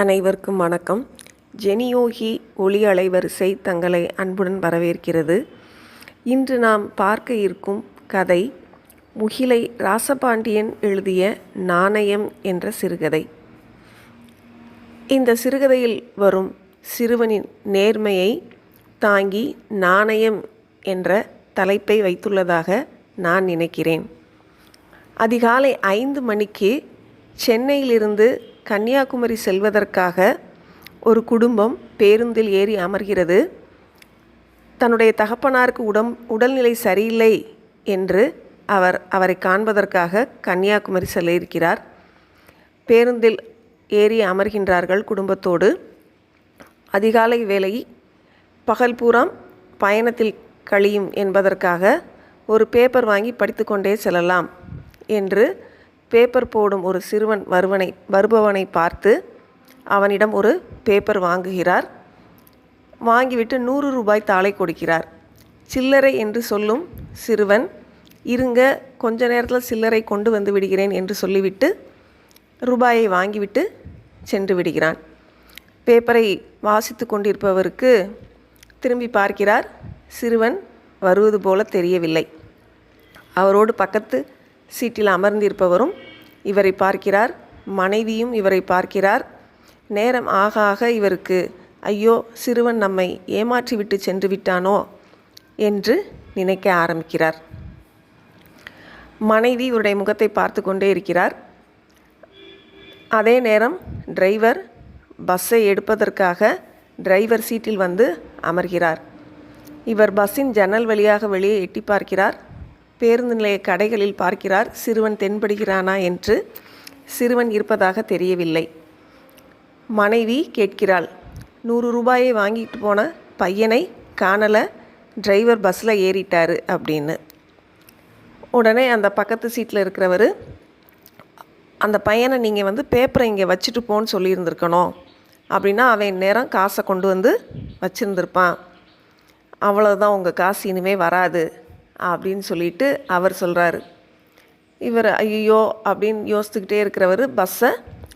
அனைவருக்கும் வணக்கம். ஜெனியோகி ஒளி அலைவரிசை தங்களை அன்புடன் வரவேற்கிறது. இன்று நாம் பார்க்க இருக்கும் கதை முகிலை ராசபாண்டியன் எழுதிய நாணயம் என்ற சிறுகதை. இந்த சிறுகதையில் வரும் சிறுவனின் நேர்மையை தாங்கி நாணயம் என்ற தலைப்பை வைத்துள்ளதாக நான் நினைக்கிறேன். அதிகாலை 5 மணிக்கு சென்னையிலிருந்து கன்னியாகுமரி செல்வதற்காக ஒரு குடும்பம் பேருந்தில் ஏறி அமர்கிறது. தன்னுடைய தகப்பனாருக்கு உடல்நிலை சரியில்லை என்று அவரை காண்பதற்காக கன்னியாகுமரி செல்ல இருக்கிறார். பேருந்தில் ஏறி அமர்கின்றார்கள் குடும்பத்தோடு. அதிகாலை வேளை பகல் பூராம் பயணத்தில் கழியும் என்பதற்காக ஒரு பேப்பர் வாங்கி படித்து கொண்டே செல்லலாம் என்று பேப்பர் போடும் ஒரு சிறுவன் வருபவனை பார்த்து அவனிடம் ஒரு பேப்பர் வாங்குகிறார். வாங்கிவிட்டு 100 ரூபாய் தாளை கொடுக்கிறார். சில்லறை என்று சொல்லும் சிறுவன், இருங்க கொஞ்ச நேரத்தில் சில்லறை கொண்டு வந்து விடுகிறேன் என்று சொல்லிவிட்டு ரூபாயை வாங்கிவிட்டு சென்று விடுகிறான். பேப்பரை வாசித்து கொண்டிருப்பவருக்கு திரும்பி பார்க்கிறார். சிறுவன் வருவது போல தெரியவில்லை. அவரோடு பக்கத்து சீட்டில் அமர்ந்திருப்பவரும் இவரை பார்க்கிறார். மனைவியும் இவரை பார்க்கிறார். நேரம் ஆக ஆக இவருக்கு ஐயோ, சிறுவன் நம்மை ஏமாற்றிவிட்டு சென்று விட்டானோ என்று நினைக்க ஆரம்பிக்கிறார். மனைவி இவருடைய முகத்தை பார்த்து கொண்டே இருக்கிறார். அதே நேரம் டிரைவர் பஸ்ஸை எடுப்பதற்காக டிரைவர் சீட்டில் வந்து அமர்கிறார். இவர் பஸ்ஸின் ஜன்னல் வழியாக வெளியே எட்டி பார்க்கிறார். பேருந்து நிலைய கடைகளில் பார்க்கிறார். சிறுவன் தென்படுகிறானா என்று. சிறுவன் இருப்பதாக தெரியவில்லை. மனைவி கேட்கிறாள், 100 ரூபாயை வாங்கிட்டு போன பையனை காணலை, டிரைவர் பஸ்ஸில் ஏறிட்டார் அப்படின்னு. உடனே அந்த பக்கத்து சீட்டில் இருக்கிறவர், அந்த பையனை நீங்கள் பேப்பரை இங்கே வச்சுட்டு போன்னு சொல்லியிருந்துருக்கணும், அப்படின்னா அவன் நேரம் காசை கொண்டு வந்து வச்சுருந்துருப்பான், அவ்வளோதான், உங்கள் காசு இனிமேல் வராது அப்படின்னு சொல்லிட்டு அவர் சொல்கிறாரு. இவர் ஐயோ அப்படின்னு யோசித்துக்கிட்டே இருக்கிறவர் பஸ்ஸை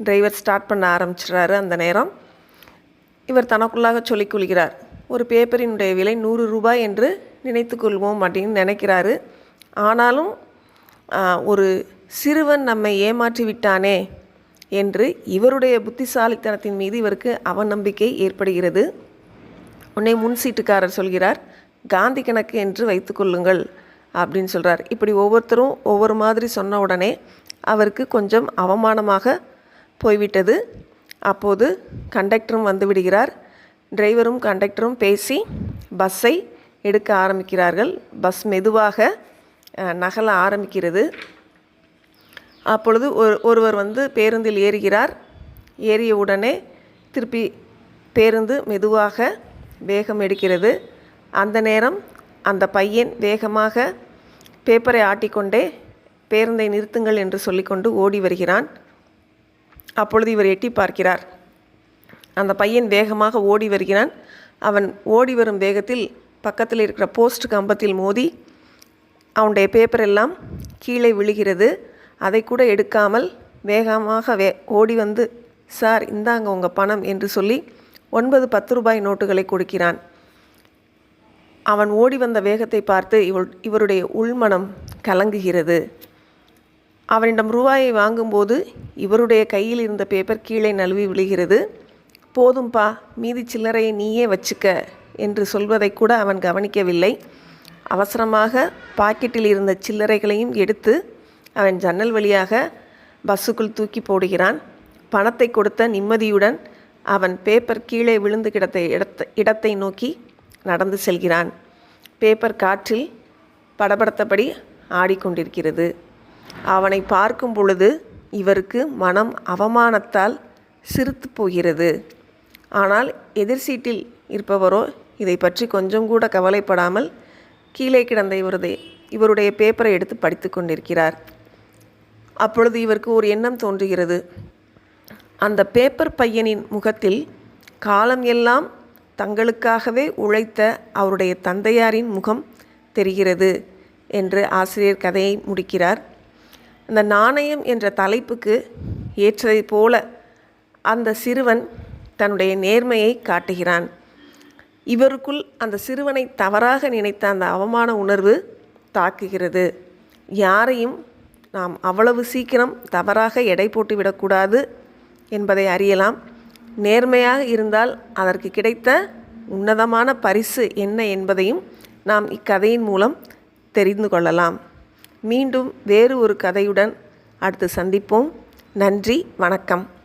டிரைவர் ஸ்டார்ட் பண்ண ஆரம்பிச்சிடுறாரு. அந்த நேரம் இவர் தனக்குள்ளாக சொல்லிக் கொள்கிறார், ஒரு பேப்பரினுடைய விலை 100 ரூபாய் என்று நினைத்து கொள்வோம் அப்படின்னு நினைக்கிறாரு. ஆனாலும் ஒரு சிறுவன் நம்மை ஏமாற்றி விட்டானே என்று இவருடைய புத்திசாலித்தனத்தின் மீது இவருக்கு அவநம்பிக்கை ஏற்படுகிறது. உடனே முன் சீட்டுக்காரர் சொல்கிறார், காந்தி கணக்கு என்று வைத்துக்கொள்ளுங்கள் அப்படின்னு சொல்கிறார். இப்படி ஒவ்வொருத்தரும் ஒவ்வொரு மாதிரி சொன்ன உடனே அவருக்கு கொஞ்சம் அவமானமாக போய்விட்டது. அப்போது கண்டக்டரும் வந்து விடுகிறார். டிரைவரும் கண்டக்டரும் பேசி பஸ்ஸை எடுக்க ஆரம்பிக்கிறார்கள். பஸ் மெதுவாக நகல ஆரம்பிக்கிறது. அப்பொழுது ஒருவர் பேருந்தில் ஏறுகிறார். ஏறிய உடனே திருப்பி பேருந்து மெதுவாக வேகம் எடுக்கிறது. அந்த நேரம் அந்த பையன் வேகமாக பேப்பரை ஆட்டிக்கொண்டே பேருந்தை நிறுத்துங்கள் என்று சொல்லிக்கொண்டு ஓடி வருகிறான். அப்பொழுது இவர் எட்டி பார்க்கிறார். அந்த பையன் வேகமாக ஓடி வருகிறான். அவன் ஓடி வரும் வேகத்தில் பக்கத்தில் இருக்கிற போஸ்ட் கம்பத்தில் மோதி அவனுடைய பேப்பர் எல்லாம் கீழே விழுகிறது. அதை கூட எடுக்காமல் வேகமாக ஓடி வந்து, சார் இந்தாங்க உங்கள் பணம் என்று சொல்லி 9 10 ரூபாய் நோட்டுகளை கொடுக்கிறான். அவன் ஓடி வந்த வேகத்தை பார்த்து இவருடைய உள்மனம் கலங்குகிறது. அவனிடம் ரூபாயை வாங்கும்போது இவருடைய கையில் இருந்த பேப்பர் கீழே நழுவி விழுகிறது. போதும்பா, மீதி சில்லறையை நீயே வச்சுக்க என்று சொல்வதை கூட அவன் கவனிக்கவில்லை. அவசரமாக பாக்கெட்டில் இருந்த சில்லறைகளையும் எடுத்து அவன் ஜன்னல் வழியாக பஸ்ஸுக்குள் தூக்கி போடுகிறான். பணத்தை கொடுத்த நிம்மதியுடன் அவன் பேப்பர் கீழே விழுந்து கிடந்த இடத்தை நோக்கி நடந்து செல்கிறான். பேப்பர் காற்றில் படபடத்தபடி ஆடிக்கொண்டிருக்கிறது. அவனை பார்க்கும் பொழுது இவருக்கு மனம் அவமானத்தால் சிரித்து போகிறது. ஆனால் எதிர் சீட்டில் இருப்பவரோ இதை பற்றி கொஞ்சம் கூட கவலைப்படாமல் கீழே கிடந்த இவருடைய பேப்பரை எடுத்து படித்து கொண்டிருக்கிறார். அப்பொழுது இவருக்கு ஒரு எண்ணம் தோன்றுகிறது. அந்த பேப்பர் பையனின் முகத்தில் காலம் எல்லாம் தங்களுக்காகவே உழைத்த அவருடைய தந்தையாரின் முகம் தெரிகிறது என்று ஆசிரியர் கதையை முடிக்கிறார். அந்த நாணயம் என்ற தலைப்புக்கு ஏற்றதை போல அந்த சிறுவன் தன்னுடைய நேர்மையை காட்டுகிறான். இவருக்குள் அந்த சிறுவனை தவறாக நினைத்த அந்த அவமான உணர்வு தாக்குகிறது. யாரையும் நாம் அவ்வளவு சீக்கிரம் தவறாக எடை போட்டு விடக்கூடாது என்பதை அறியலாம். நேர்மையாக இருந்தால் அதற்கு கிடைத்த உன்னதமான பரிசு என்ன என்பதையும் நாம் இக்கதையின் மூலம் தெரிந்து கொள்ளலாம். மீண்டும் வேறு ஒரு கதையுடன் அடுத்து சந்திப்போம். நன்றி, வணக்கம்.